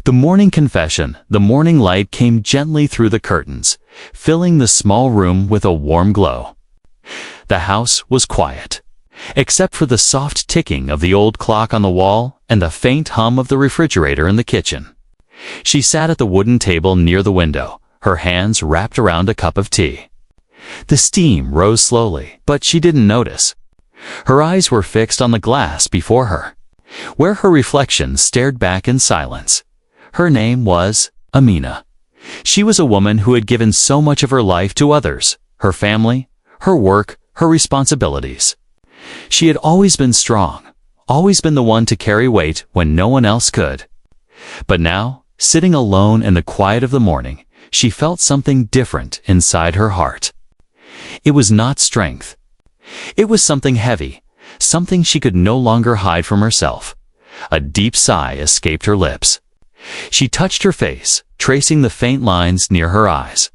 The morning confession, the morning light came gently through the curtains, filling the small room with a warm glow. The house was quiet, except for the soft ticking of the old clock on the wall and the faint hum of the refrigerator in the kitchen. She sat at the wooden table near the window, her hands wrapped around a cup of tea. The steam rose slowly, but she didn't notice. Her eyes were fixed on the glass before her, where her reflection stared back in silence. Her name was Amina. She was a woman who had given so much of her life to others, her family, her work, her responsibilities. She had always been strong, always been the one to carry weight when no one else could. But now, sitting alone in the quiet of the morning, she felt something different inside her heart. It was not strength. It was something heavy, something she could no longer hide from herself. A deep sigh escaped her lips. She touched her face, tracing the faint lines near her eyes.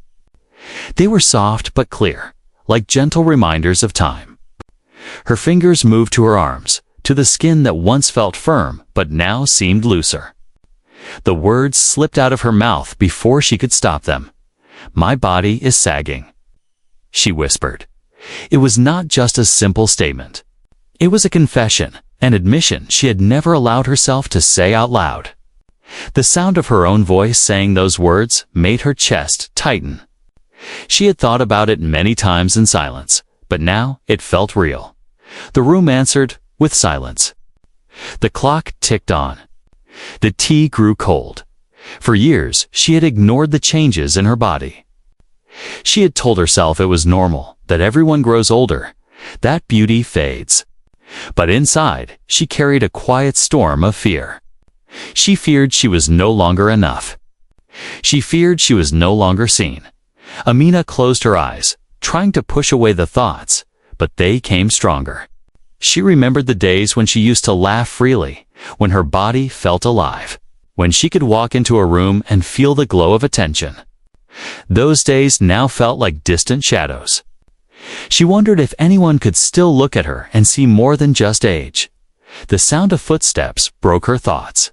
They were soft but clear, like gentle reminders of time. Her fingers moved to her arms, to the skin that once felt firm but now seemed looser. The words slipped out of her mouth before she could stop them. "My body is sagging," she whispered. It was not just a simple statement. It was a confession, an admission she had never allowed herself to say out loud. The sound of her own voice saying those words made her chest tighten. She had thought about it many times in silence, but now it felt real. The room answered with silence. The clock ticked on. The tea grew cold. For years, she had ignored the changes in her body. She had told herself it was normal, that everyone grows older, that beauty fades. But inside, she carried a quiet storm of fear. She feared she was no longer enough. She feared she was no longer seen. Amina closed her eyes, trying to push away the thoughts, but they came stronger. She remembered the days when she used to laugh freely, when her body felt alive, when she could walk into a room and feel the glow of attention. Those days now felt like distant shadows. She wondered if anyone could still look at her and see more than just age. The sound of footsteps broke her thoughts.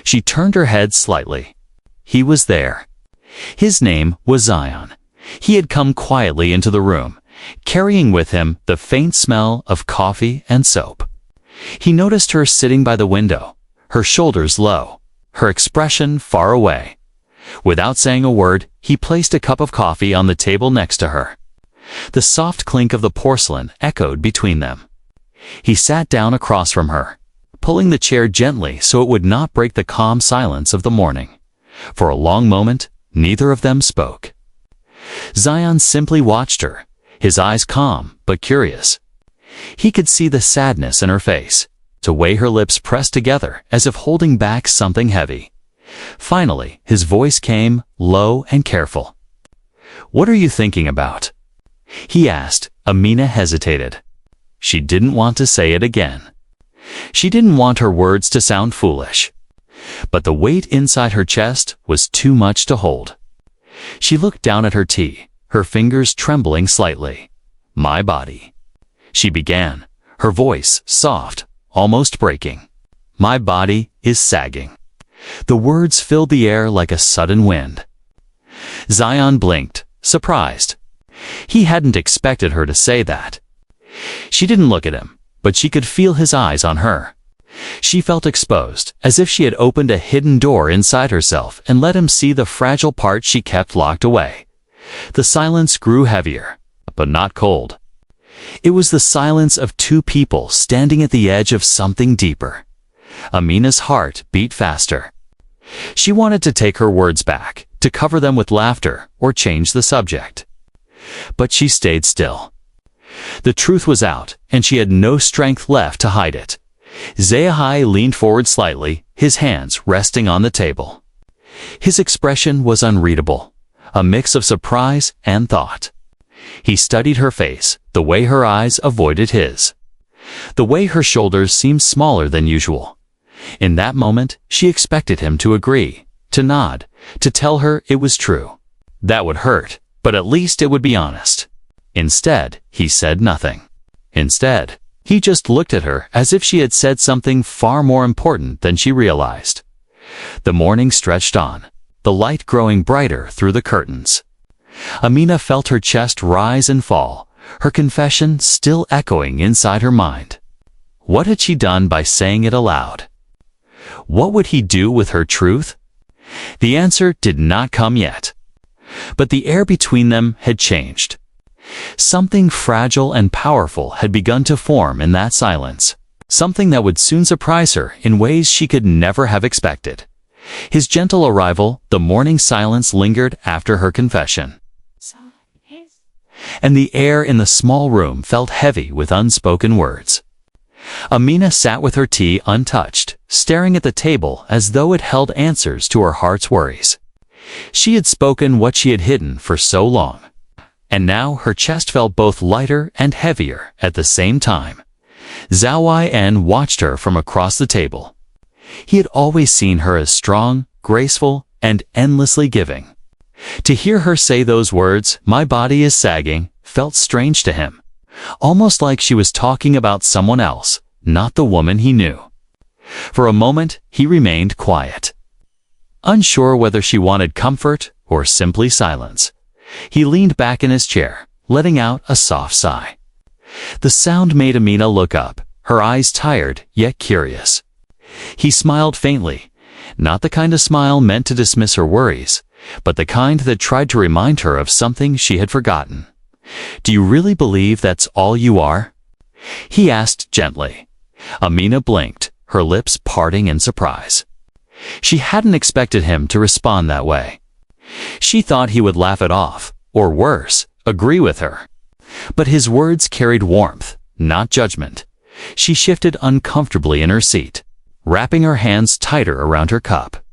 She turned her head slightly. He was there. His name was Zion. He had come quietly into the room, carrying with him the faint smell of coffee and soap. He noticed her sitting by the window, her shoulders low, her expression far away. Without saying a word, he placed a cup of coffee on the table next to her. The soft clink of the porcelain echoed between them. He sat down across from her, pulling the chair gently so it would not break the calm silence of the morning. For a long moment, neither of them spoke. Zion simply watched her, his eyes calm but curious. He could see the sadness in her face, the way her lips pressed together as if holding back something heavy. Finally, his voice came, low and careful. "What are you thinking about?" he asked. Amina hesitated. She didn't want to say it again. She didn't want her words to sound foolish. But the weight inside her chest was too much to hold. She looked down at her tea, her fingers trembling slightly. "My body," she began, her voice soft, almost breaking. "My body is sagging." The words filled the air like a sudden wind. Zion blinked, surprised. He hadn't expected her to say that. She didn't look at him, but she could feel his eyes on her. She felt exposed, as if she had opened a hidden door inside herself and let him see the fragile part she kept locked away. The silence grew heavier, but not cold. It was the silence of two people standing at the edge of something deeper. Amina's heart beat faster. She wanted to take her words back, to cover them with laughter or change the subject. But she stayed still. The truth was out, and she had no strength left to hide it. Zahai leaned forward slightly, his hands resting on the table. His expression was unreadable, a mix of surprise and thought. He studied her face, the way her eyes avoided his, the way her shoulders seemed smaller than usual. In that moment, she expected him to agree, to nod, to tell her it was true. That would hurt, but at least it would be honest. Instead, he said nothing. Instead, he just looked at her as if she had said something far more important than she realized. The morning stretched on, the light growing brighter through the curtains. Amina felt her chest rise and fall, her confession still echoing inside her mind. What had she done by saying it aloud? What would he do with her truth? The answer did not come yet. But the air between them had changed. Something fragile and powerful had begun to form in that silence. Something that would soon surprise her in ways she could never have expected. His gentle arrival, the morning silence lingered after her confession. And the air in the small room felt heavy with unspoken words. Amina sat with her tea untouched, staring at the table as though it held answers to her heart's worries. She had spoken what she had hidden for so long. And now her chest felt both lighter and heavier at the same time. Zhao En watched her from across the table. He had always seen her as strong, graceful, and endlessly giving. To hear her say those words, "My body is sagging," felt strange to him. Almost like she was talking about someone else, not the woman he knew. For a moment, he remained quiet. Unsure whether she wanted comfort or simply silence. He leaned back in his chair, letting out a soft sigh. The sound made Amina look up, her eyes tired yet curious. He smiled faintly, not the kind of smile meant to dismiss her worries, but the kind that tried to remind her of something she had forgotten. "Do you really believe that's all you are?" he asked gently. Amina blinked, her lips parting in surprise. She hadn't expected him to respond that way. She thought he would laugh it off, or worse, agree with her. But his words carried warmth, not judgment. She shifted uncomfortably in her seat, wrapping her hands tighter around her cup.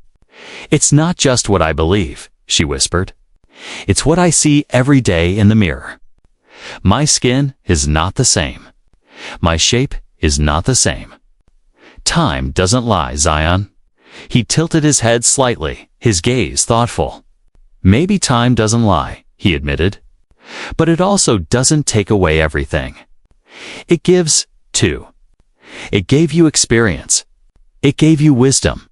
"It's not just what I believe," she whispered. "It's what I see every day in the mirror. My skin is not the same. My shape is not the same. Time doesn't lie, Zion." He tilted his head slightly, his gaze thoughtful. "Maybe time doesn't lie," he admitted. "But it also doesn't take away everything. It gives, too. It gave you experience. It gave you wisdom.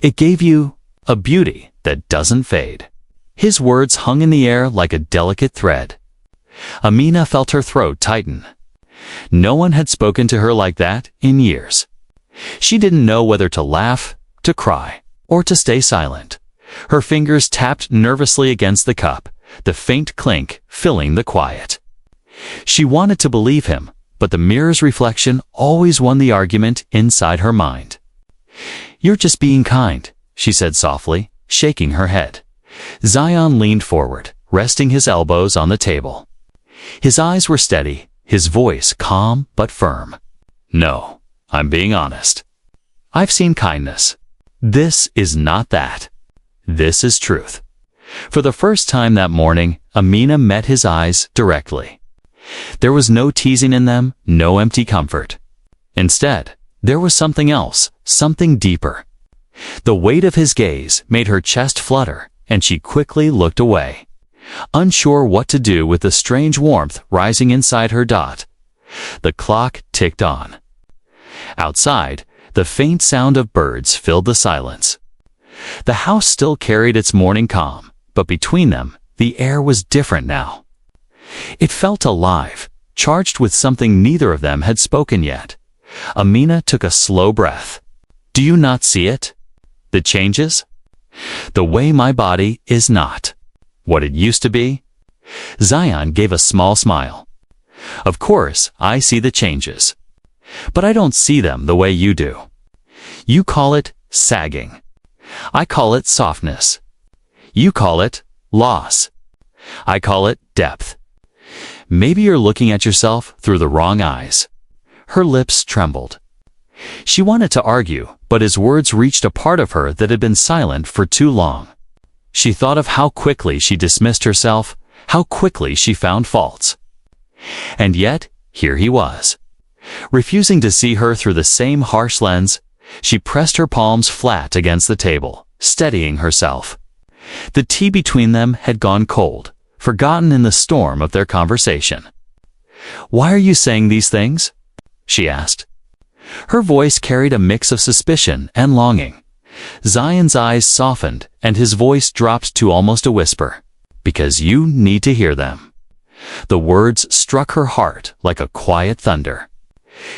It gave you a beauty that doesn't fade." His words hung in the air like a delicate thread. Amina felt her throat tighten. No one had spoken to her like that in years. She didn't know whether to laugh, to cry, or to stay silent. Her fingers tapped nervously against the cup, the faint clink filling the quiet. She wanted to believe him, but the mirror's reflection always won the argument inside her mind. "You're just being kind," she said softly, shaking her head. Zion leaned forward, resting his elbows on the table. His eyes were steady, his voice calm but firm. "No, I'm being honest. I've seen kindness. This is not that. This is truth." For the first time that morning, Amina met his eyes directly. There was no teasing in them, no empty comfort. Instead, there was something else, something deeper. The weight of his gaze made her chest flutter, and she quickly looked away, unsure what to do with the strange warmth rising inside her dot. The clock ticked on. Outside, the faint sound of birds filled the silence. The house still carried its morning calm, but between them, the air was different now. It felt alive, charged with something neither of them had spoken yet. Amina took a slow breath. "Do you not see it? The changes? The way my body is not what it used to be?" Zion gave a small smile. "Of course, I see the changes. But I don't see them the way you do. You call it sagging. I call it softness. You call it loss. I call it depth. Maybe you're looking at yourself through the wrong eyes." Her lips trembled. She wanted to argue, but his words reached a part of her that had been silent for too long. She thought of how quickly she dismissed herself, how quickly she found faults. And yet, here he was. Refusing to see her through the same harsh lens, she pressed her palms flat against the table, steadying herself. The tea between them had gone cold, forgotten in the storm of their conversation. "Why are you saying these things?" she asked. Her voice carried a mix of suspicion and longing. Zion's eyes softened and his voice dropped to almost a whisper. Because you need to hear them. The words struck her heart like a quiet thunder.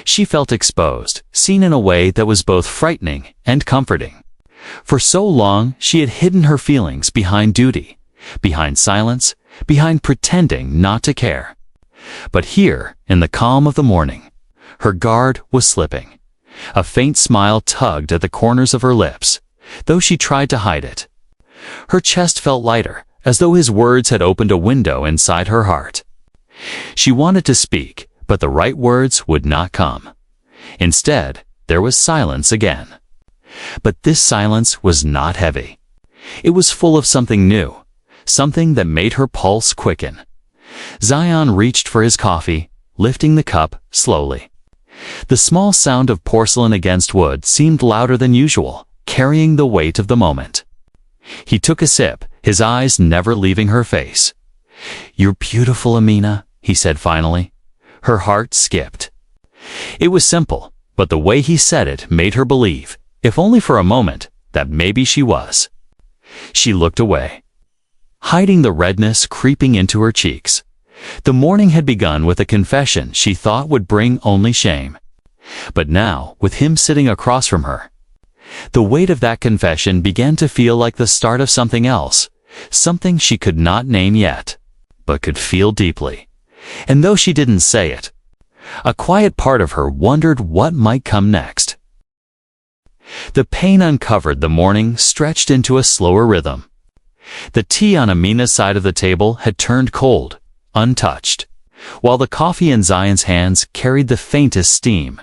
She felt exposed, seen in a way that was both frightening and comforting. For so long, she had hidden her feelings behind duty, behind silence, behind pretending not to care. But here, in the calm of the morning, her guard was slipping. A faint smile tugged at the corners of her lips, though she tried to hide it. Her chest felt lighter, as though his words had opened a window inside her heart. She wanted to speak, but the right words would not come. Instead, there was silence again. But this silence was not heavy. It was full of something new, something that made her pulse quicken. Zion reached for his coffee, lifting the cup slowly. The small sound of porcelain against wood seemed louder than usual, carrying the weight of the moment. He took a sip, his eyes never leaving her face. "You're beautiful, Amina," he said finally. Her heart skipped. It was simple, but the way he said it made her believe, if only for a moment, that maybe she was. She looked away, hiding the redness creeping into her cheeks. The morning had begun with a confession she thought would bring only shame. But now, with him sitting across from her, the weight of that confession began to feel like the start of something else, something she could not name yet, but could feel deeply. And though she didn't say it, a quiet part of her wondered what might come next. The pain uncovered the morning stretched into a slower rhythm. The tea on Amina's side of the table had turned cold, untouched, while the coffee in Zion's hands carried the faintest steam.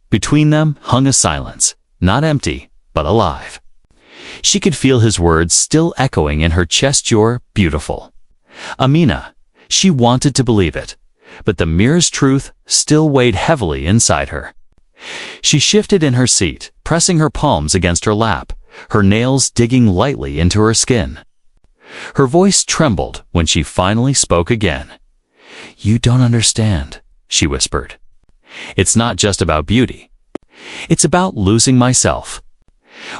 Between them hung a silence, not empty, but alive. She could feel his words still echoing in her chest. "You're beautiful, Amina." She wanted to believe it, but the mirror's truth still weighed heavily inside her. She shifted in her seat, pressing her palms against her lap, her nails digging lightly into her skin. Her voice trembled when she finally spoke again. "You don't understand," she whispered. "It's not just about beauty. It's about losing myself.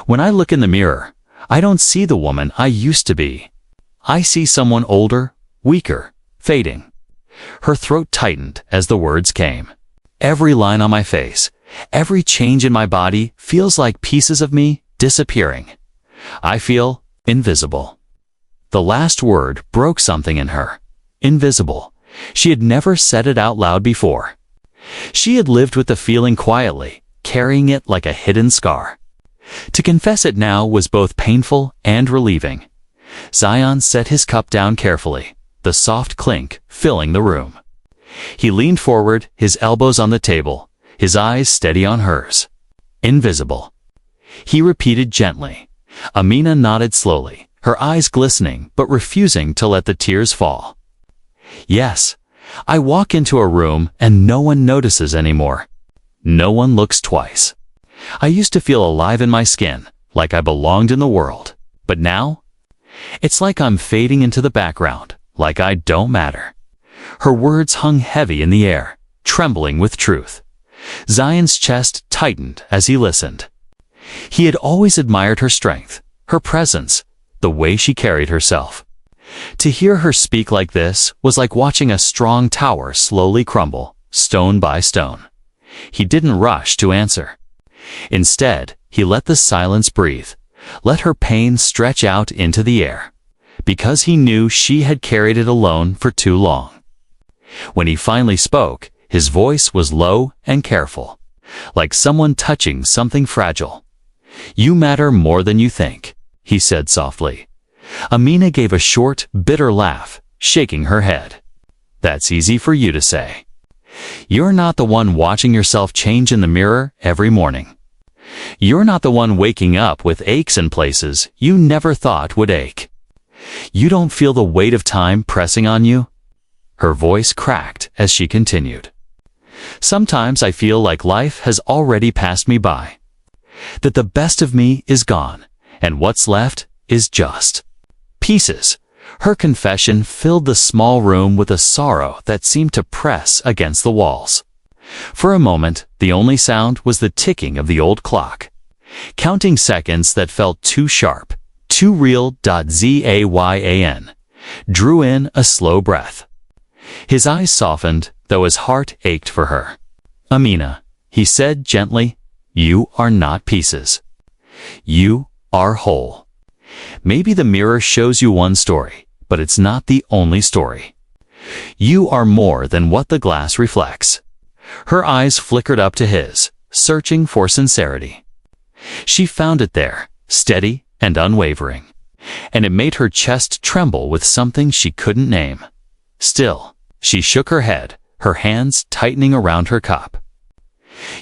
When I look in the mirror, I don't see the woman I used to be. I see someone older, weaker, fading." Her throat tightened as the words came. "Every line on my face, every change in my body feels like pieces of me disappearing. I feel invisible." The last word broke something in her. Invisible. She had never said it out loud before. She had lived with the feeling quietly, carrying it like a hidden scar. To confess it now was both painful and relieving. Zion set his cup down carefully, the soft clink filling the room. He leaned forward, his elbows on the table, his eyes steady on hers. "Invisible," he repeated gently. Amina nodded slowly, her eyes glistening but refusing to let the tears fall. "Yes, I walk into a room and no one notices anymore. No one looks twice. I used to feel alive in my skin, like I belonged in the world. But now, it's like I'm fading into the background, like I don't matter." Her words hung heavy in the air, trembling with truth. Zion's chest tightened as he listened. He had always admired her strength, her presence, the way she carried herself. To hear her speak like this was like watching a strong tower slowly crumble, stone by stone. He didn't rush to answer. Instead, he let the silence breathe, let her pain stretch out into the air, because he knew she had carried it alone for too long. When he finally spoke, his voice was low and careful, like someone touching something fragile. "You matter more than you think," he said softly. Amina gave a short, bitter laugh, shaking her head. "That's easy for you to say. You're not the one watching yourself change in the mirror every morning. You're not the one waking up with aches in places you never thought would ache. You don't feel the weight of time pressing on you." Her voice cracked as she continued. "Sometimes I feel like life has already passed me by, that the best of me is gone, and what's left is just pieces." Her confession filled the small room with a sorrow that seemed to press against the walls. For a moment, the only sound was the ticking of the old clock. counting seconds that felt too sharp, too real. Zayan drew in a slow breath. His eyes softened, though his heart ached for her. "Amina," he said gently, "you are not pieces. You are whole. Maybe the mirror shows you one story, but it's not the only story. You are more than what the glass reflects." Her eyes flickered up to his, searching for sincerity. She found it there, steady and unwavering, and it made her chest tremble with something she couldn't name. Still, she shook her head, her hands tightening around her cup.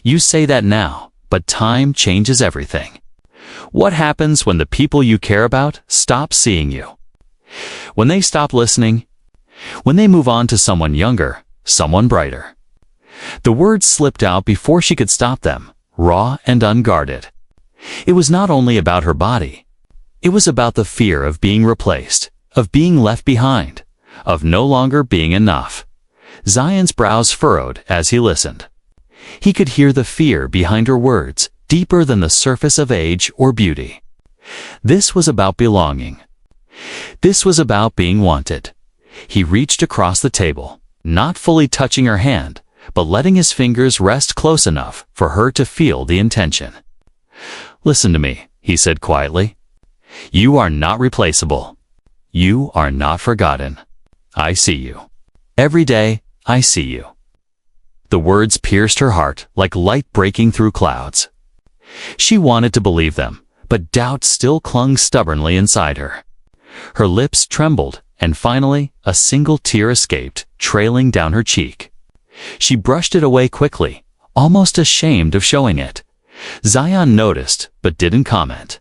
"You say that now, but time changes everything. What happens when the people you care about stop seeing you? When they stop listening? When they move on to someone younger, someone brighter?" The words slipped out before she could stop them, raw and unguarded. It was not only about her body. It was about the fear of being replaced, of being left behind, of no longer being enough. Zion's brows furrowed as he listened. He could hear the fear behind her words, deeper than the surface of age or beauty. This was about belonging. This was about being wanted. He reached across the table, not fully touching her hand, but letting his fingers rest close enough for her to feel the intention. "Listen to me," he said quietly. "You are not replaceable. You are not forgotten. I see you. Every day, I see you." The words pierced her heart like light breaking through clouds. She wanted to believe them, but doubt still clung stubbornly inside her. Her lips trembled, and finally, a single tear escaped, trailing down her cheek. She brushed it away quickly, almost ashamed of showing it. Zion noticed, but didn't comment.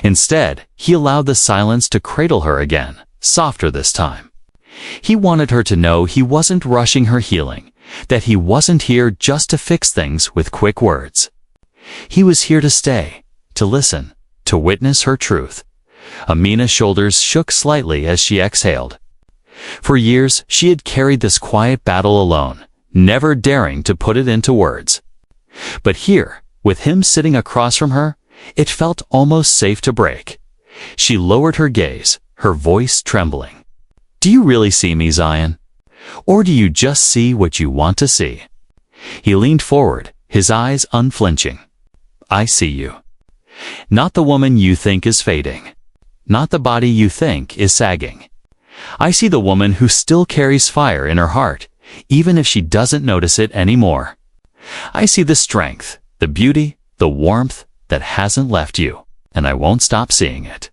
Instead, he allowed the silence to cradle her again, softer this time. He wanted her to know he wasn't rushing her healing, that he wasn't here just to fix things with quick words. He was here to stay, to listen, to witness her truth. Amina's shoulders shook slightly as she exhaled. For years, she had carried this quiet battle alone, never daring to put it into words. But here, with him sitting across from her, it felt almost safe to break. She lowered her gaze, her voice trembling. "Do you really see me, Zion? Or do you just see what you want to see?" He leaned forward, his eyes unflinching. "I see you. Not the woman you think is fading. Not the body you think is sagging. I see the woman who still carries fire in her heart, even if she doesn't notice it anymore. I see the strength, the beauty, the warmth that hasn't left you, and I won't stop seeing it."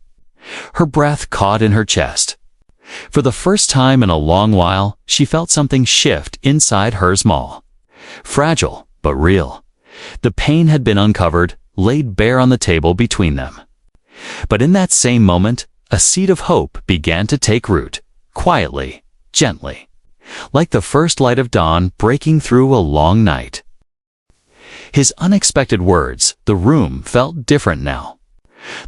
Her breath caught in her chest. For the first time in a long while, she felt something shift inside her small. Fragile, but real. The pain had been uncovered, laid bare on the table between them. But in that same moment, a seed of hope began to take root, quietly, gently, like the first light of dawn breaking through a long night. His unexpected words, the room felt different now.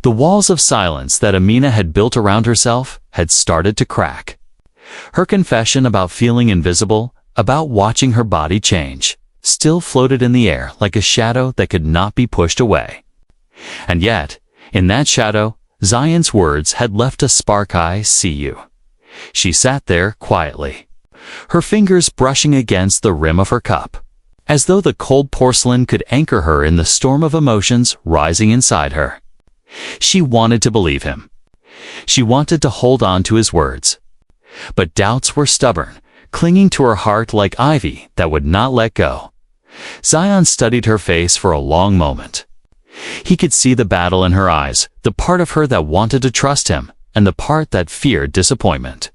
The walls of silence that Amina had built around herself had started to crack. Her confession about feeling invisible, about watching her body change, still floated in the air like a shadow that could not be pushed away. And yet, in that shadow, Zion's words had left a spark. "I see you." She sat there quietly, her fingers brushing against the rim of her cup, as though the cold porcelain could anchor her in the storm of emotions rising inside her. She wanted to believe him. She wanted to hold on to his words. But doubts were stubborn, clinging to her heart like ivy that would not let go. Zion studied her face for a long moment. He could see the battle in her eyes, the part of her that wanted to trust him, and the part that feared disappointment.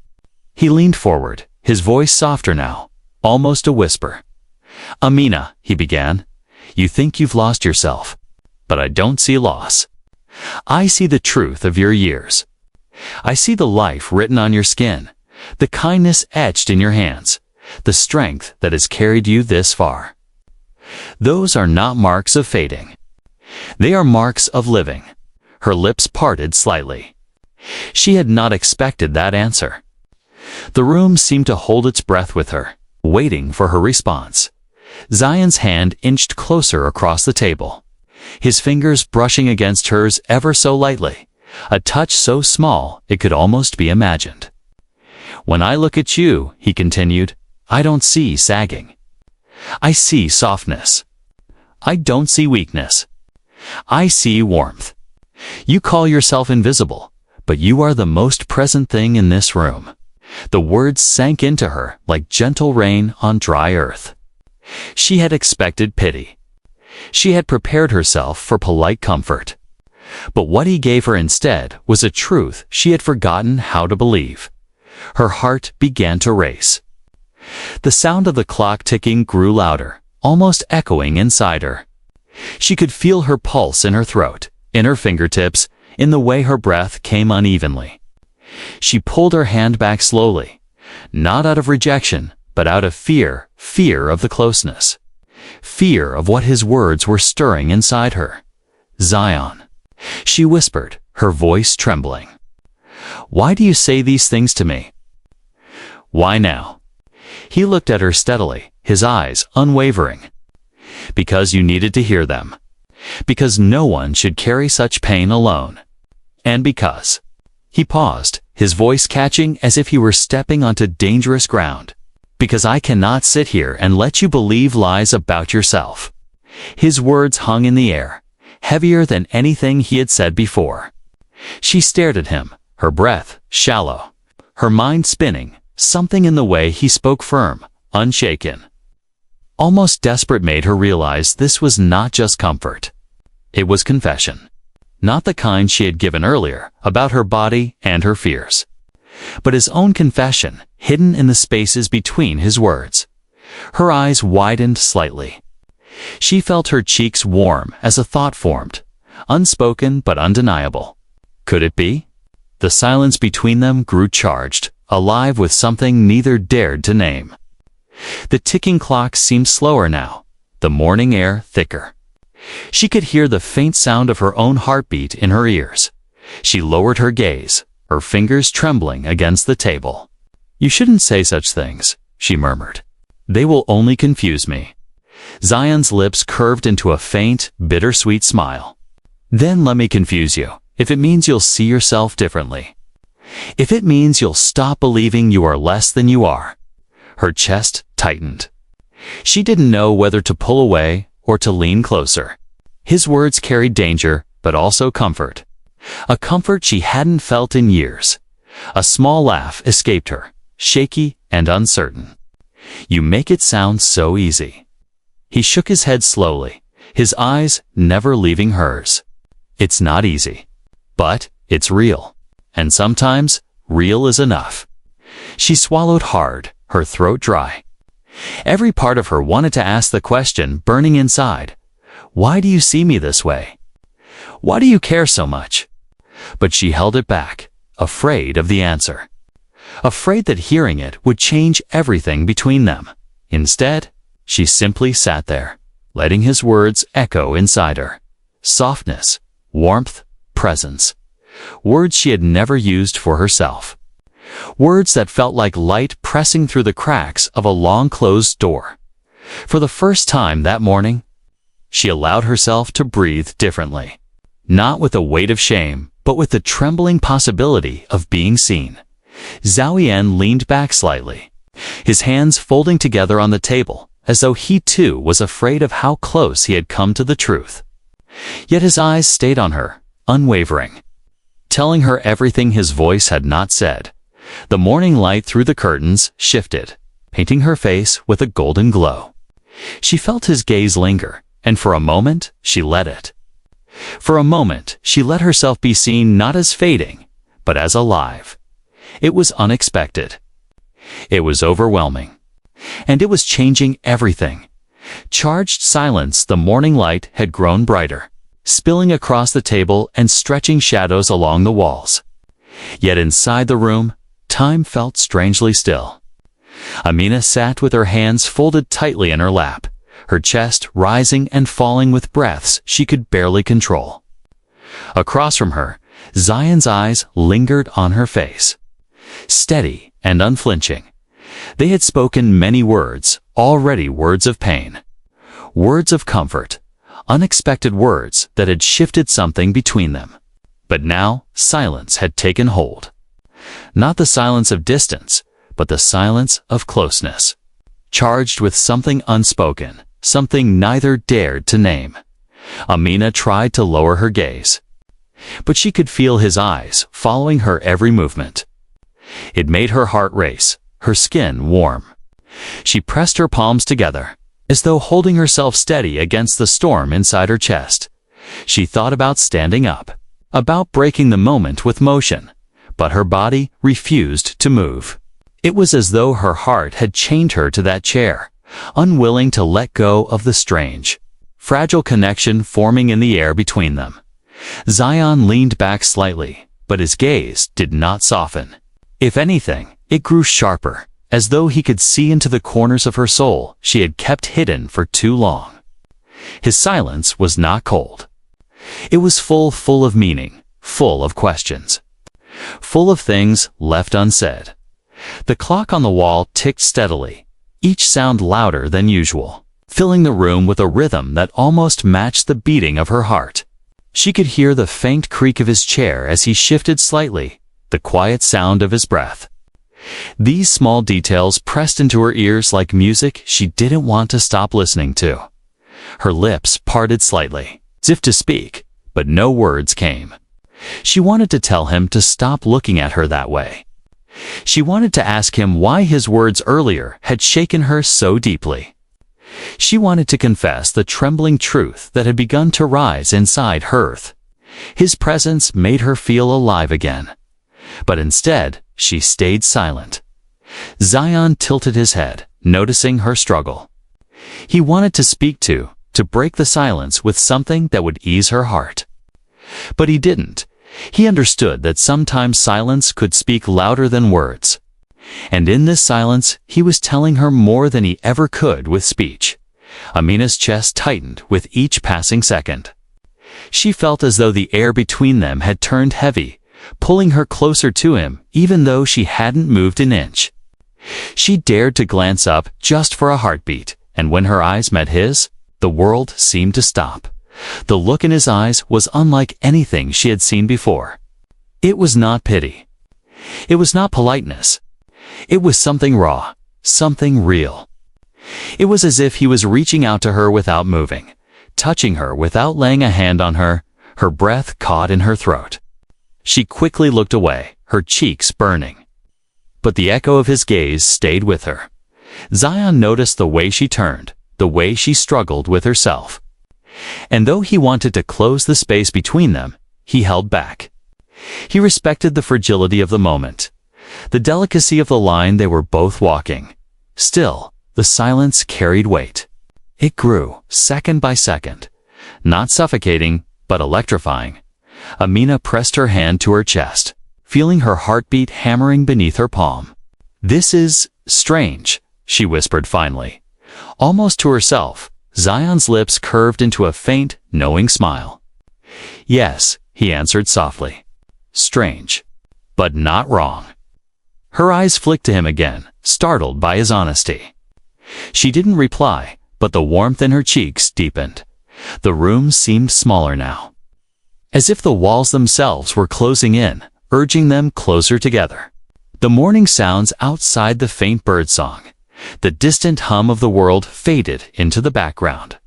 He leaned forward, his voice softer now, almost a whisper. "Amina," he began, "you think you've lost yourself, but I don't see loss. I see the truth of your years. I see the life written on your skin, the kindness etched in your hands, the strength that has carried you this far. Those are not marks of fading. They are marks of living." Her lips parted slightly. She had not expected that answer. The room seemed to hold its breath with her, waiting for her response. Zion's hand inched closer across the table. his fingers brushing against hers ever so lightly, a touch so small it could almost be imagined. "When I look at you," he continued, "I don't see sagging. I see softness. I don't see weakness. I see warmth. You call yourself invisible, but you are the most present thing in this room." The words sank into her like gentle rain on dry earth. She had expected pity. She had prepared herself for polite comfort. But what he gave her instead was a truth she had forgotten how to believe. Her heart began to race. The sound of the clock ticking grew louder, almost echoing inside her. She could feel her pulse in her throat, in her fingertips, in the way her breath came unevenly. She pulled her hand back slowly, not out of rejection, but out of fear of the closeness. Fear of what his words were stirring inside her. "Zion," she whispered, her voice trembling. "Why do you say these things to me?" "Why now?" He looked at her steadily, his eyes unwavering. "Because you needed to hear them. Because no one should carry such pain alone. And because—" He paused, his voice catching as if he were stepping onto dangerous ground. "Because I cannot sit here and let you believe lies about yourself." His words hung in the air, heavier than anything he had said before. She stared at him, her breath shallow, her mind spinning, something in the way he spoke firm, unshaken. Almost desperate made her realize this was not just comfort. It was confession. Not the kind she had given earlier, about her body and her fears. But his own confession, hidden in the spaces between his words. Her eyes widened slightly. She felt her cheeks warm as a thought formed, unspoken but undeniable. Could it be? The silence between them grew charged, alive with something neither dared to name. The ticking clock seemed slower now, the morning air thicker. She could hear the faint sound of her own heartbeat in her ears. She lowered her gaze, her fingers trembling against the table. "You shouldn't say such things," she murmured. "They will only confuse me." Zion's lips curved into a faint, bittersweet smile. "Then let me confuse you, if it means you'll see yourself differently. If it means you'll stop believing you are less than you are." Her chest tightened. She didn't know whether to pull away or to lean closer. His words carried danger, but also comfort. A comfort she hadn't felt in years. A small laugh escaped her, shaky and uncertain. "You make it sound so easy." He shook his head slowly, his eyes never leaving hers. "It's not easy. But it's real. And sometimes, real is enough." She swallowed hard, her throat dry. Every part of her wanted to ask the question burning inside. "Why do you see me this way? Why do you care so much?" But she held it back, afraid of the answer. Afraid that hearing it would change everything between them. Instead, she simply sat there, letting his words echo inside her. Softness, warmth, presence. Words she had never used for herself. Words that felt like light pressing through the cracks of a long-closed door. For the first time that morning, she allowed herself to breathe differently. Not with the weight of shame, but with the trembling possibility of being seen. Zhao leaned back slightly, his hands folding together on the table, as though he too was afraid of how close he had come to the truth. Yet his eyes stayed on her, unwavering, telling her everything his voice had not said. The morning light through the curtains shifted, painting her face with a golden glow. She felt his gaze linger, and for a moment she let it. For a moment she let herself be seen not as fading, but as alive. It was unexpected. It was overwhelming. And it was changing everything. Charged silence, the morning light had grown brighter, spilling across the table and stretching shadows along the walls. Yet inside the room, time felt strangely still. Amina sat with her hands folded tightly in her lap, her chest rising and falling with breaths she could barely control. Across from her, Zion's eyes lingered on her face. Steady and unflinching. They had spoken many words, already words of pain. Words of comfort. unexpected words that had shifted something between them. But now silence had taken hold. Not the silence of distance, but the silence of closeness, charged with something unspoken, something neither dared to name. Amina tried to lower her gaze, but she could feel his eyes following her every movement. It made her heart race, her skin warm. She pressed her palms together, as though holding herself steady against the storm inside her chest. She thought about standing up, about breaking the moment with motion, but her body refused to move. It was as though her heart had chained her to that chair, unwilling to let go of the strange, fragile connection forming in the air between them. Zion leaned back slightly, but his gaze did not soften. If anything, it grew sharper, as though he could see into the corners of her soul she had kept hidden for too long. His silence was not cold. It was full of meaning, full of questions, full of things left unsaid. The clock on the wall ticked steadily, each sound louder than usual, filling the room with a rhythm that almost matched the beating of her heart. She could hear the faint creak of his chair as he shifted slightly, the quiet sound of his breath. These small details pressed into her ears like music she didn't want to stop listening to. Her lips parted slightly, as if to speak, but no words came. She wanted to tell him to stop looking at her that way. She wanted to ask him why his words earlier had shaken her so deeply. She wanted to confess the trembling truth that had begun to rise inside her. His presence made her feel alive again. But instead, she stayed silent. Zion tilted his head, noticing her struggle. He wanted to speak to break the silence with something that would ease her heart. But he didn't. He understood that sometimes silence could speak louder than words. And in this silence, he was telling her more than he ever could with speech. Amina's chest tightened with each passing second. She felt as though the air between them had turned heavy, pulling her closer to him even though she hadn't moved an inch. She dared to glance up just for a heartbeat, and when her eyes met his, the world seemed to stop. The look in his eyes was unlike anything she had seen before. It was not pity. It was not politeness. It was something raw, something real. It was as if he was reaching out to her without moving, touching her without laying a hand on her, her breath caught in her throat. She quickly looked away, her cheeks burning. But the echo of his gaze stayed with her. Zion noticed the way she turned, the way she struggled with herself. And though he wanted to close the space between them, he held back. He respected the fragility of the moment, the delicacy of the line they were both walking. Still, the silence carried weight. It grew, second by second, not suffocating, but electrifying. Amina pressed her hand to her chest, feeling her heartbeat hammering beneath her palm. "This is strange," she whispered finally. Almost to herself, Zion's lips curved into a faint, knowing smile. "Yes," he answered softly. "Strange, but not wrong." Her eyes flicked to him again, startled by his honesty. She didn't reply, but the warmth in her cheeks deepened. The room seemed smaller now, as if the walls themselves were closing in, urging them closer together. The morning sounds outside, the faint birdsong, the distant hum of the world faded into the background.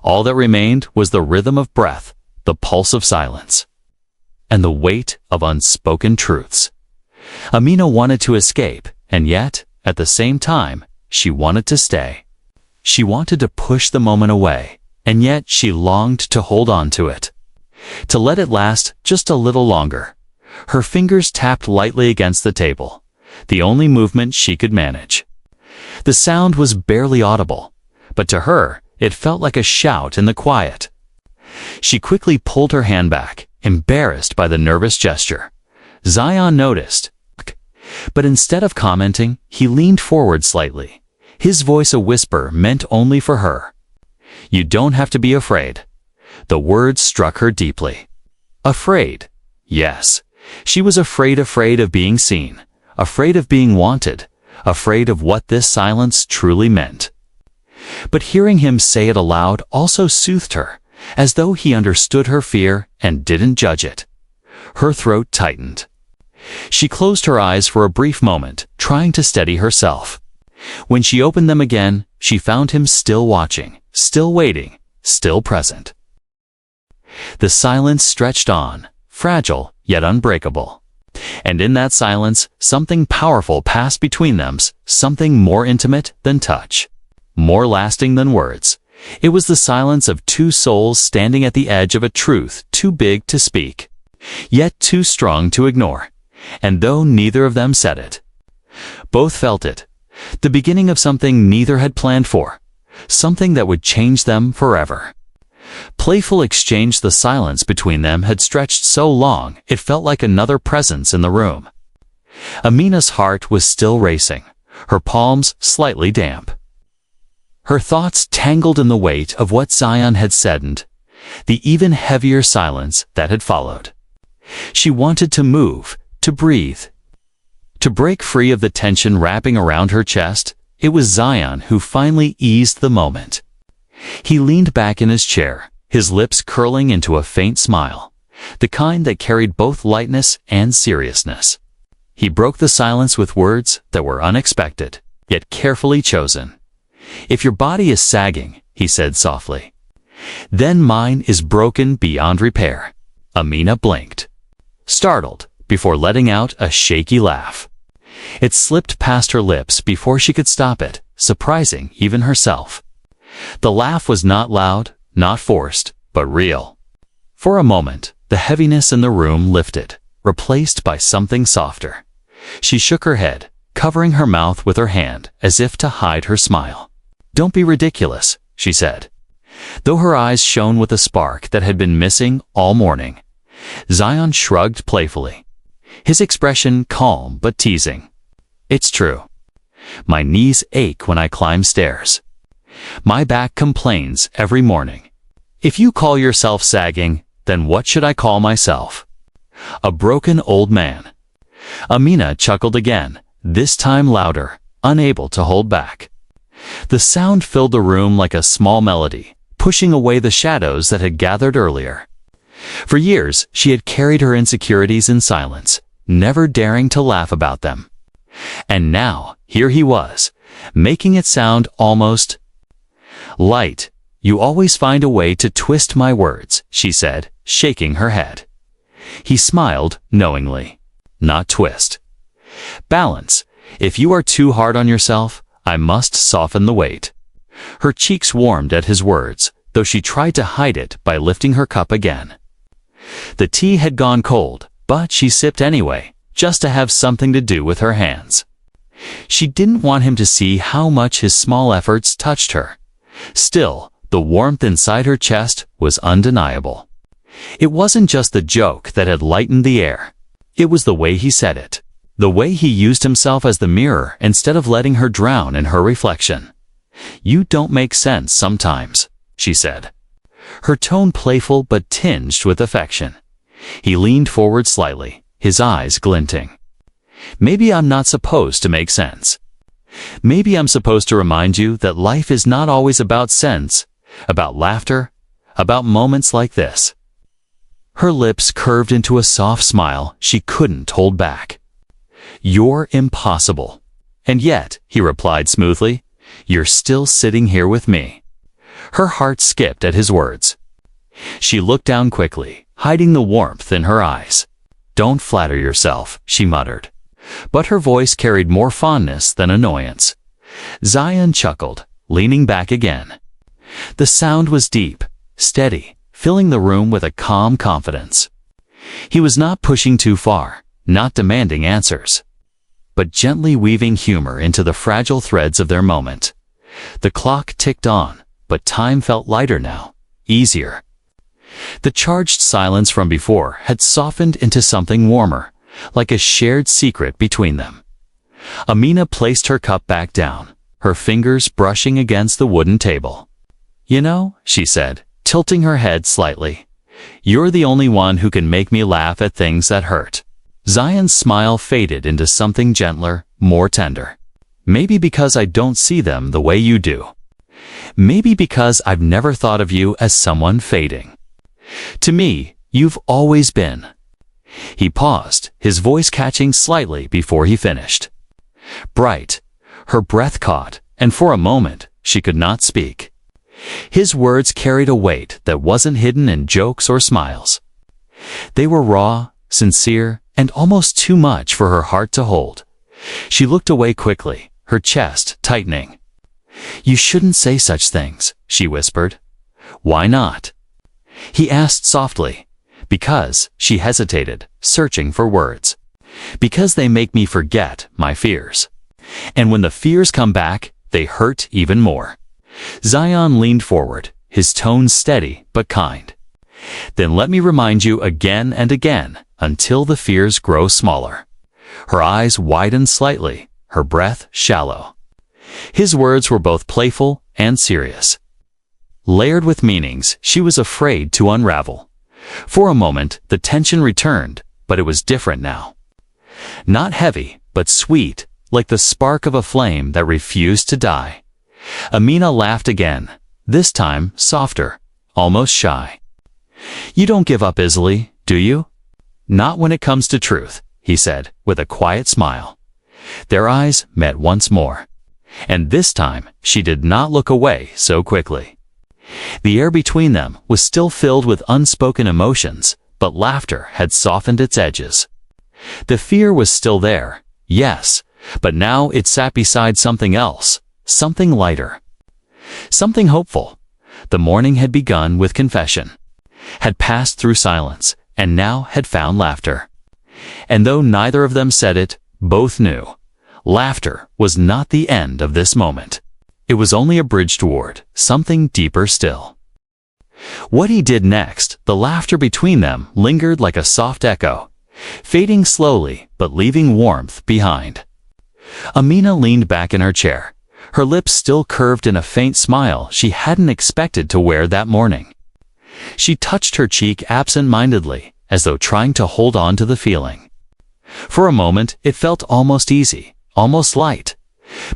All that remained was the rhythm of breath, the pulse of silence, and the weight of unspoken truths. Amina wanted to escape, and yet, at the same time, she wanted to stay. She wanted to push the moment away, and yet she longed to hold on to it, to let it last just a little longer. Her fingers tapped lightly against the table, the only movement she could manage. The sound was barely audible, but to her, it felt like a shout in the quiet. She quickly pulled her hand back, embarrassed by the nervous gesture. Zion noticed, but instead of commenting, he leaned forward slightly, his voice a whisper meant only for her. "You don't have to be afraid." The words struck her deeply. Afraid? Yes. She was afraid of being seen, afraid of being wanted, afraid of what this silence truly meant. But hearing him say it aloud also soothed her, as though he understood her fear and didn't judge it. Her throat tightened. She closed her eyes for a brief moment, trying to steady herself. When she opened them again, she found him still watching, still waiting, still present. The silence stretched on, fragile yet unbreakable. And in that silence, something powerful passed between them, something more intimate than touch, more lasting than words. It was the silence of two souls standing at the edge of a truth too big to speak, yet too strong to ignore. And though neither of them said it, both felt it, the beginning of something neither had planned for, something that would change them forever. Playful exchange. The silence between them had stretched so long it felt like another presence in the room. Amina's heart was still racing, her palms slightly damp. Her thoughts tangled in the weight of what Zion had said and the even heavier silence that had followed. She wanted to move, to breathe, to break free of the tension wrapping around her chest. It was Zion who finally eased the moment. He leaned back in his chair, his lips curling into a faint smile, the kind that carried both lightness and seriousness. He broke the silence with words that were unexpected, yet carefully chosen. "If your body is sagging," he said softly, "then mine is broken beyond repair." Amina blinked, startled, before letting out a shaky laugh. It slipped past her lips before she could stop it, surprising even herself. The laugh was not loud, not forced, but real. For a moment, the heaviness in the room lifted, replaced by something softer. She shook her head, covering her mouth with her hand as if to hide her smile. "Don't be ridiculous," she said, though her eyes shone with a spark that had been missing all morning. Zion shrugged playfully, his expression calm but teasing. "It's true. My knees ache when I climb stairs. My back complains every morning. If you call yourself sagging, then what should I call myself? A broken old man." Amina chuckled again, this time louder, unable to hold back. The sound filled the room like a small melody, pushing away the shadows that had gathered earlier. For years, she had carried her insecurities in silence, never daring to laugh about them. And now, here he was, making it sound almost light. "You always find a way to twist my words," she said, shaking her head. He smiled knowingly. "Not twist. Balance. If you are too hard on yourself, I must soften the weight." Her cheeks warmed at his words, though she tried to hide it by lifting her cup again. The tea had gone cold, but she sipped anyway, just to have something to do with her hands. She didn't want him to see how much his small efforts touched her. Still, the warmth inside her chest was undeniable. It wasn't just the joke that had lightened the air. It was the way he said it, the way he used himself as the mirror instead of letting her drown in her reflection. "You don't make sense sometimes," she said, her tone playful but tinged with affection. He leaned forward slightly, his eyes glinting. "Maybe I'm not supposed to make sense. Maybe I'm supposed to remind you that life is not always about sense, about laughter, about moments like this." Her lips curved into a soft smile she couldn't hold back. "You're impossible." "And yet," he replied smoothly, "you're still sitting here with me." Her heart skipped at his words. She looked down quickly, hiding the warmth in her eyes. "Don't flatter yourself," she muttered, but her voice carried more fondness than annoyance. Zion chuckled, leaning back again. The sound was deep, steady, filling the room with a calm confidence. He was not pushing too far, not demanding answers, but gently weaving humor into the fragile threads of their moment. The clock ticked on, but time felt lighter now, easier. The charged silence from before had softened into something warmer, like a shared secret between them. Amina placed her cup back down, her fingers brushing against the wooden table. "You know," she said, tilting her head slightly, "you're the only one who can make me laugh at things that hurt." Zion's smile faded into something gentler, more tender. "Maybe because I don't see them the way you do." Maybe because I've never thought of you as someone fading. To me, you've always been. He paused, his voice catching slightly before he finished. Bright. Her breath caught, and for a moment, she could not speak. His words carried a weight that wasn't hidden in jokes or smiles. They were raw, sincere, and almost too much for her heart to hold. She looked away quickly, her chest tightening. You shouldn't say such things, she whispered. Why not? He asked softly. Because, she hesitated, searching for words. Because they make me forget my fears. And when the fears come back, they hurt even more. Zion leaned forward, his tone steady but kind. Then let me remind you again and again, until the fears grow smaller. Her eyes widened slightly, her breath shallow. His words were both playful and serious. Layered with meanings she was afraid to unravel. For a moment, the tension returned, but it was different now. Not heavy, but sweet, like the spark of a flame that refused to die. Amina laughed again, this time softer, almost shy. You don't give up easily, do you? Not when it comes to truth, he said, with a quiet smile. Their eyes met once more. And this time, she did not look away so quickly. The air between them was still filled with unspoken emotions, but laughter had softened its edges. The fear was still there, yes, but now it sat beside something else, something lighter. Something hopeful. The morning had begun with confession, had passed through silence, and now had found laughter. And though neither of them said it, both knew. Laughter was not the end of this moment. It was only a bridge toward something deeper still. What he did next, the laughter between them lingered like a soft echo, fading slowly but leaving warmth behind. Amina leaned back in her chair, her lips still curved in a faint smile she hadn't expected to wear that morning. She touched her cheek absent-mindedly, as though trying to hold on to the feeling. For a moment it felt almost easy, almost light.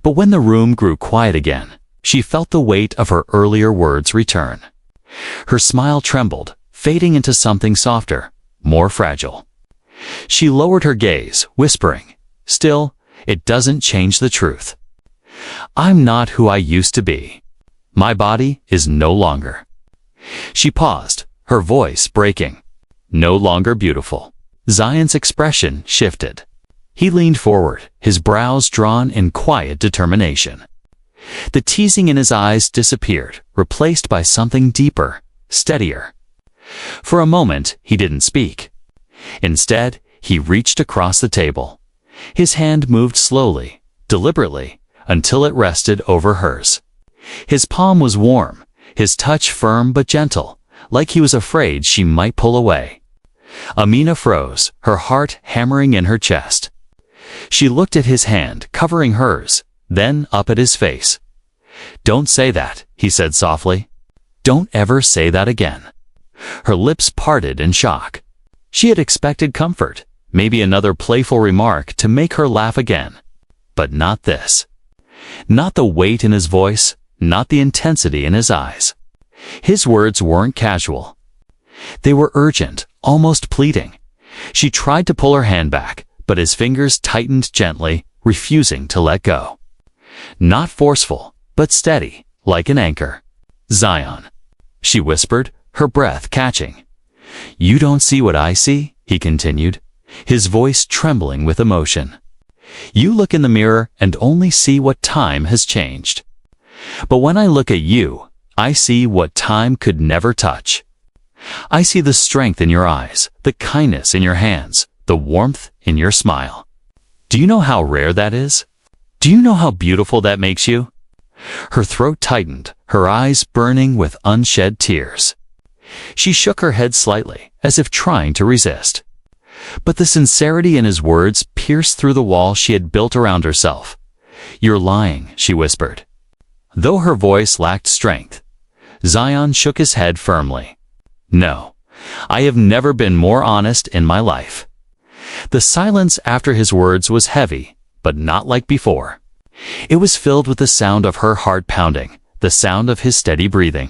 But when the room grew quiet again, she felt the weight of her earlier words return. Her smile trembled, fading into something softer, more fragile. She lowered her gaze, whispering, Still, it doesn't change the truth. I'm not who I used to be. My body is no longer. She paused, her voice breaking. No longer beautiful. Zion's expression shifted. He leaned forward, his brows drawn in quiet determination. The teasing in his eyes disappeared, replaced by something deeper, steadier. For a moment, he didn't speak. Instead, he reached across the table. His hand moved slowly, deliberately, until it rested over hers. His palm was warm, his touch firm but gentle, like he was afraid she might pull away. Amina froze, her heart hammering in her chest. She looked at his hand, covering hers, then up at his face. Don't say that, he said softly. Don't ever say that again. Her lips parted in shock. She had expected comfort, maybe another playful remark to make her laugh again. But not this. Not the weight in his voice, not the intensity in his eyes. His words weren't casual. They were urgent, almost pleading. She tried to pull her hand back, but his fingers tightened gently, refusing to let go. Not forceful, but steady, like an anchor. Zion, she whispered, her breath catching. You don't see what I see, he continued, his voice trembling with emotion. You look in the mirror and only see what time has changed. But when I look at you, I see what time could never touch. I see the strength in your eyes, the kindness in your hands, the warmth in your smile. Do you know how rare that is? Do you know how beautiful that makes you? Her throat tightened, her eyes burning with unshed tears. She shook her head slightly, as if trying to resist. But the sincerity in his words pierced through the wall she had built around herself. You're lying, she whispered. Though her voice lacked strength, Zion shook his head firmly. No, I have never been more honest in my life. The silence after his words was heavy, but not like before. It was filled with the sound of her heart pounding, the sound of his steady breathing.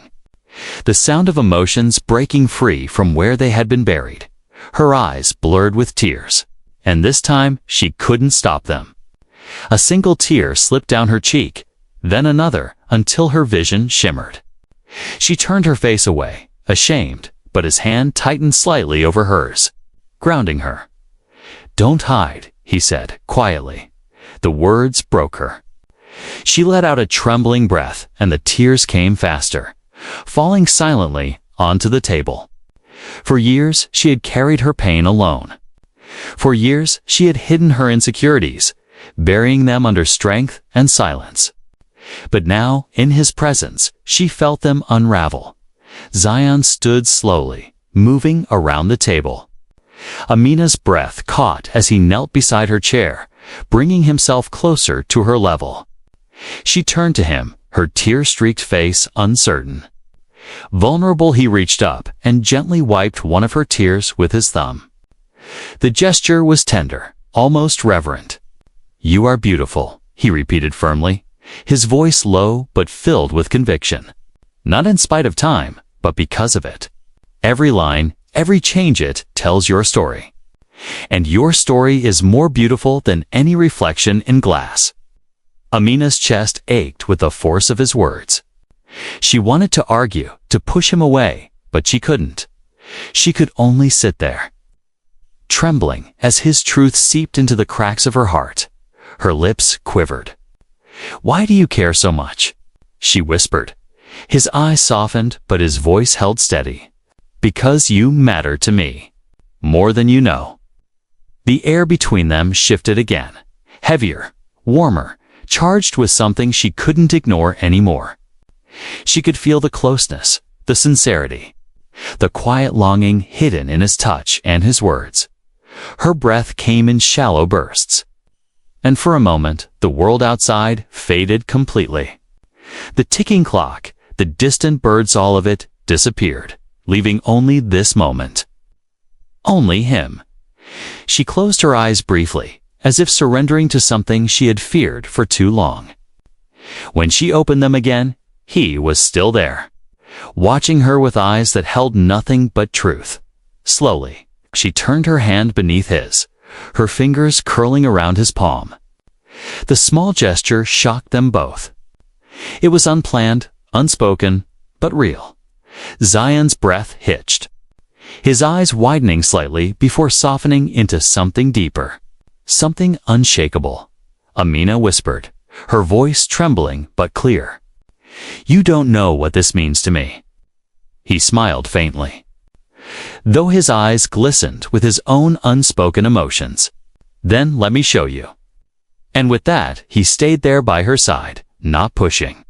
The sound of emotions breaking free from where they had been buried. Her eyes blurred with tears. And this time, she couldn't stop them. A single tear slipped down her cheek, then another, until her vision shimmered. She turned her face away, ashamed, but his hand tightened slightly over hers, grounding her. "Don't hide," he said, quietly. The words broke her. She let out a trembling breath, and the tears came faster, falling silently onto the table. For years, she had carried her pain alone. For years, she had hidden her insecurities, burying them under strength and silence. But now, in his presence, she felt them unravel. Zion stood slowly, moving around the table. Amina's breath caught as he knelt beside her chair, bringing himself closer to her level. She turned to him, her tear-streaked face uncertain. Vulnerable, he reached up and gently wiped one of her tears with his thumb. The gesture was tender, almost reverent. "You are beautiful," he repeated firmly, his voice low but filled with conviction. "Not in spite of time, but because of it. Every line, every change it tells your story. And your story is more beautiful than any reflection in glass." Amina's chest ached with the force of his words. She wanted to argue, to push him away, but she couldn't. She could only sit there, trembling as his truth seeped into the cracks of her heart. Her lips quivered. "Why do you care so much?" she whispered. His eyes softened, but his voice held steady. "Because you matter to me, more than you know." The air between them shifted again, heavier, warmer, charged with something she couldn't ignore anymore. She could feel the closeness, the sincerity, the quiet longing hidden in his touch and his words. Her breath came in shallow bursts. And for a moment, the world outside faded completely. The ticking clock, the distant birds, all of it disappeared, leaving only this moment. Only him. She closed her eyes briefly, as if surrendering to something she had feared for too long. When she opened them again, he was still there, watching her with eyes that held nothing but truth. Slowly, she turned her hand beneath his, her fingers curling around his palm. The small gesture shocked them both. It was unplanned, unspoken, but real. Zion's breath hitched, his eyes widening slightly before softening into something deeper, something unshakable. Amina whispered, her voice trembling but clear. "You don't know what this means to me." He smiled faintly, though his eyes glistened with his own unspoken emotions. "Then let me show you." And with that, he stayed there by her side, not pushing,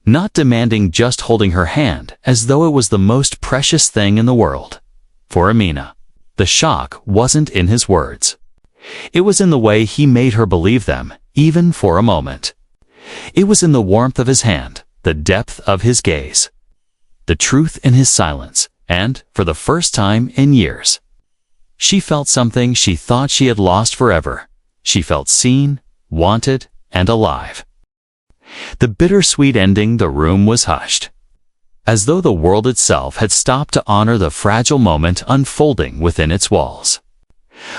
not demanding, just holding her hand as though it was the most precious thing in the world. For Amina, the shock wasn't in his words. It was in the way he made her believe them, even for a moment. It was in the warmth of his hand, the depth of his gaze, the truth in his silence, and, for the first time in years, she felt something she thought she had lost forever. She felt seen, wanted, and alive. The bittersweet ending, the room was hushed, as though the world itself had stopped to honor the fragile moment unfolding within its walls.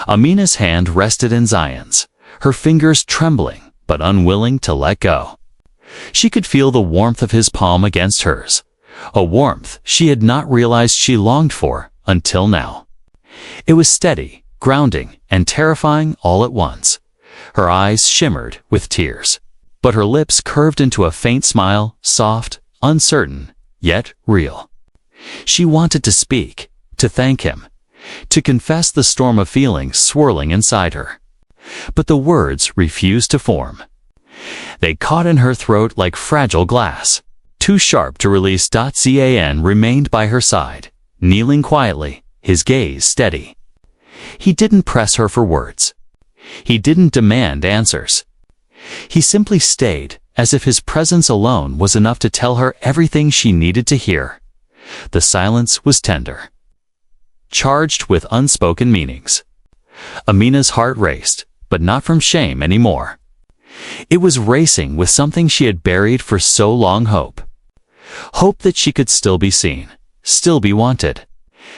Amina's hand rested in Zion's, her fingers trembling but unwilling to let go. She could feel the warmth of his palm against hers, a warmth she had not realized she longed for until now. It was steady, grounding, and terrifying all at once. Her eyes shimmered with tears, but her lips curved into a faint smile, soft, uncertain, yet real. She wanted to speak, to thank him, to confess the storm of feelings swirling inside her. But the words refused to form. They caught in her throat like fragile glass, too sharp to release. Zan remained by her side, kneeling quietly, his gaze steady. He didn't press her for words. He didn't demand answers. He simply stayed, as if his presence alone was enough to tell her everything she needed to hear. The silence was tender, charged with unspoken meanings. Amina's heart raced, but not from shame anymore. It was racing with something she had buried for so long: hope. Hope that she could still be seen, still be wanted,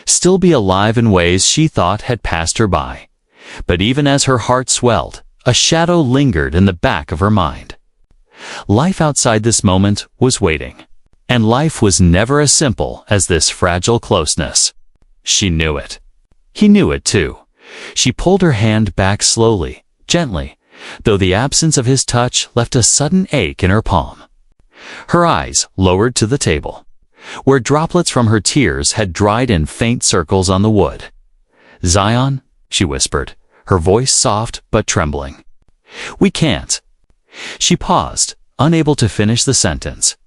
still be alive in ways she thought had passed her by. But even as her heart swelled, a shadow lingered in the back of her mind. Life outside this moment was waiting, and life was never as simple as this fragile closeness. She knew it. He knew it too. She pulled her hand back slowly, gently, though the absence of his touch left a sudden ache in her palm. Her eyes lowered to the table, where droplets from her tears had dried in faint circles on the wood. "Zion," she whispered, her voice soft but trembling. "We can't." She paused, unable to finish the sentence.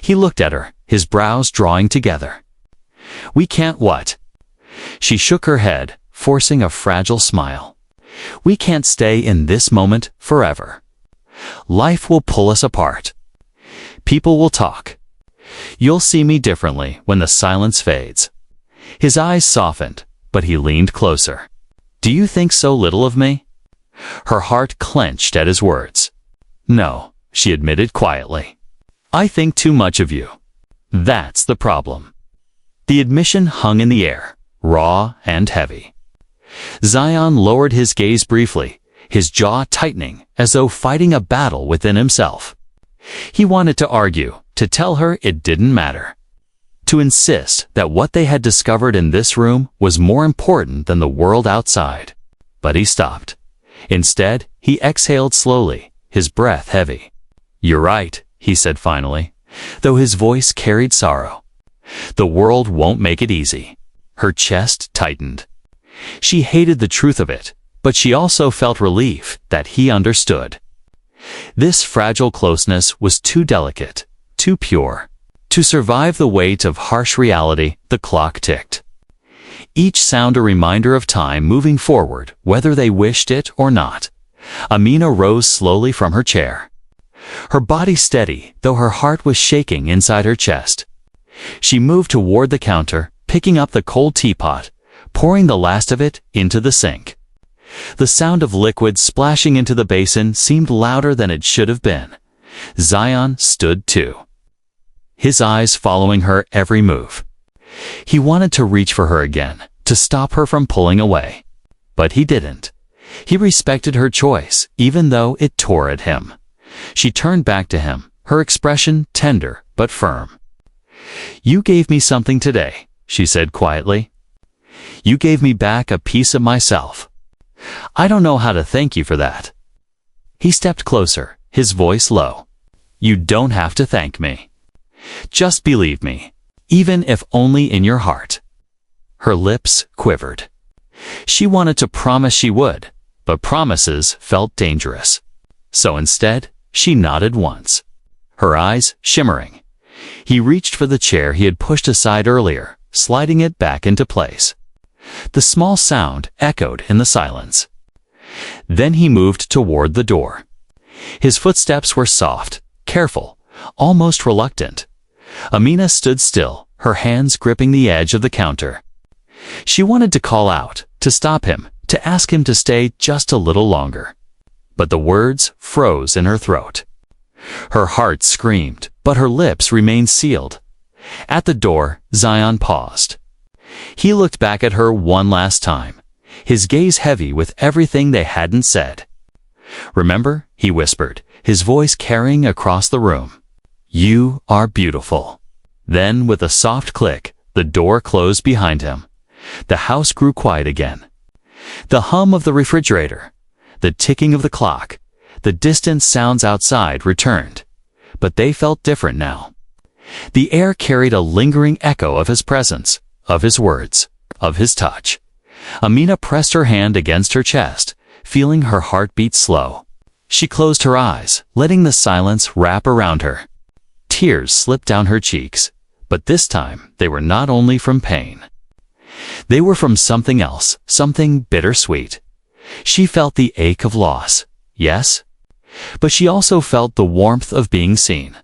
He looked at her, his brows drawing together. "We can't what?" She shook her head, forcing a fragile smile. "We can't stay in this moment forever. Life will pull us apart. People will talk. You'll see me differently when the silence fades." His eyes softened, but he leaned closer. "Do you think so little of me?" Her heart clenched at his words. "No," she admitted quietly. "I think too much of you. That's the problem." The admission hung in the air, raw and heavy. Zion lowered his gaze briefly, his jaw tightening as though fighting a battle within himself. He wanted to argue, to tell her it didn't matter, to insist that what they had discovered in this room was more important than the world outside. But he stopped. Instead, he exhaled slowly, his breath heavy. "You're right," he said finally, though his voice carried sorrow. "The world won't make it easy." Her chest tightened. She hated the truth of it, but she also felt relief that he understood. This fragile closeness was too delicate, too pure. To survive the weight of harsh reality, the clock ticked. Each sound a reminder of time moving forward, whether they wished it or not. Amina rose slowly from her chair. Her body steady, though her heart was shaking inside her chest. She moved toward the counter, picking up the cold teapot, pouring the last of it into the sink. The sound of liquid splashing into the basin seemed louder than it should have been. Zion stood too, his eyes following her every move. He wanted to reach for her again, to stop her from pulling away. But he didn't. He respected her choice, even though it tore at him. She turned back to him, her expression tender but firm. "You gave me something today," she said quietly. "You gave me back a piece of myself. I don't know how to thank you for that." He stepped closer, his voice low. "You don't have to thank me. Just believe me, even if only in your heart." Her lips quivered. She wanted to promise she would, but promises felt dangerous. So instead, she nodded once, her eyes shimmering. He reached for the chair he had pushed aside earlier, sliding it back into place. The small sound echoed in the silence. Then he moved toward the door. His footsteps were soft, careful, almost reluctant. Amina stood still, her hands gripping the edge of the counter. She wanted to call out, to stop him, to ask him to stay just a little longer. But the words froze in her throat. Her heart screamed, but her lips remained sealed. At the door, Zion paused. He looked back at her one last time, his gaze heavy with everything they hadn't said. "Remember," he whispered, his voice carrying across the room. "You are beautiful." Then, with a soft click, the door closed behind him. The house grew quiet again. The hum of the refrigerator, the ticking of the clock, the distant sounds outside returned. But they felt different now. The air carried a lingering echo of his presence, of his words, of his touch. Amina pressed her hand against her chest, feeling her heart beat slow. She closed her eyes, letting the silence wrap around her. Tears slipped down her cheeks, but this time they were not only from pain. They were from something else, something bittersweet. She felt the ache of loss, yes, but she also felt the warmth of being seen,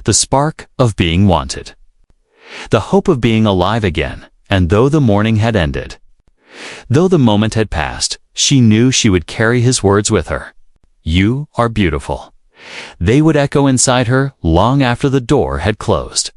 the spark of being wanted, the hope of being alive again. And though the morning had ended, though the moment had passed, she knew she would carry his words with her. "You are beautiful." They would echo inside her long after the door had closed.